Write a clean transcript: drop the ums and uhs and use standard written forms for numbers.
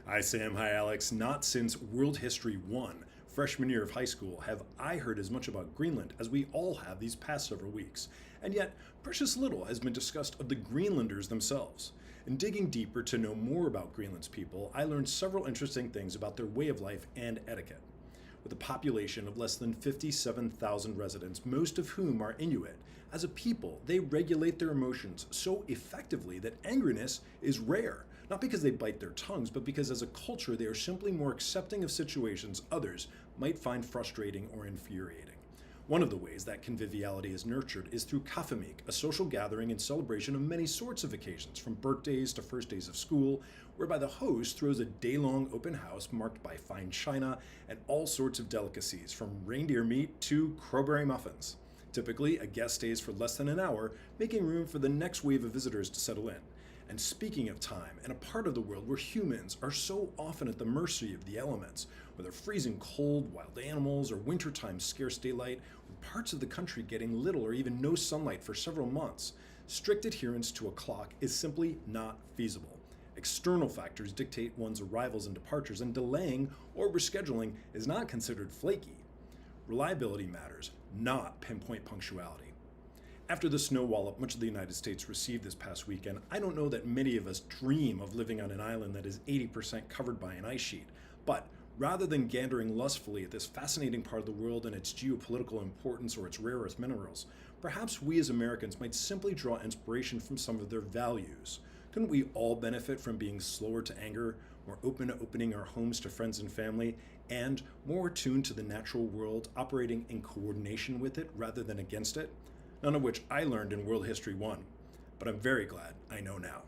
Hi, Sam. Hi, Alex. Not since World History 1, freshman year of high school, have I heard as much about Greenland as we all have these past several weeks. And yet, precious little has been discussed of the Greenlanders themselves. In digging deeper to know more about Greenland's people, I learned several interesting things about their way of life and etiquette. With a population of less than 57,000 residents, most of whom are Inuit, as a people, they regulate their emotions so effectively that angriness is rare, not because they bite their tongues, but because as a culture they are simply more accepting of situations others might find frustrating or infuriating. One of the ways that conviviality is nurtured is through kafemik, a social gathering and celebration of many sorts of occasions, from birthdays to first days of school, whereby the host throws a day-long open house marked by fine china and all sorts of delicacies, from reindeer meat to crowberry muffins. Typically, a guest stays for less than an hour, making room for the next wave of visitors to settle in. And speaking of time, and a part of the world where humans are so often at the mercy of the elements, whether freezing cold, wild animals, or wintertime scarce daylight, or parts of the country getting little or even no sunlight for several months, strict adherence to a clock is simply not feasible. External factors dictate one's arrivals and departures, and delaying or rescheduling is not considered flaky. Reliability matters, not pinpoint punctuality. After the snow wallop much of the United States received this past weekend, I don't know that many of us dream of living on an island that is 80% covered by an ice sheet. But rather than gandering lustfully at this fascinating part of the world and its geopolitical importance or its rare earth minerals, perhaps we as Americans might simply draw inspiration from some of their values. Couldn't we all benefit from being slower to anger, more open to opening our homes to friends and family, and more attuned to the natural world, operating in coordination with it rather than against it? None of which I learned in World History 1, but I'm very glad I know now.